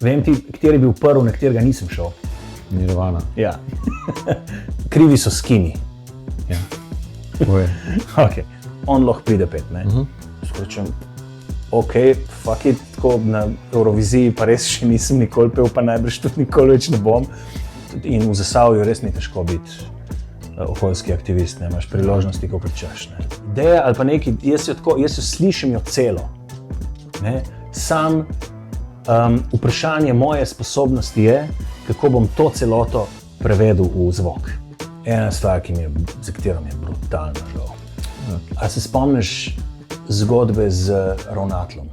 Vem ti, kateri je bil prvi, na katerega nisem šel. Nirvana. Ja. Krivi so skini. Ja. Okay. On lahko pride pet, ne? Rečem, ok, fuck it, tako na Euroviziji pa res še nisem nikoli pel, pa najbrž tudi nikoli več ne bom. In v Zasavju res ni težko biti okoljski aktivist, ne? Imaš priložnosti, ko pričaš, ne? Ideja ali pa nekaj, jaz jo slišim jo celo, ne? Sam vprašanje moje sposobnosti je, kako bom to celoto prevedel v zvok. Ena stvar, za katero mi je brutalno žal. A se spomniš zgodbe z ravnateljem?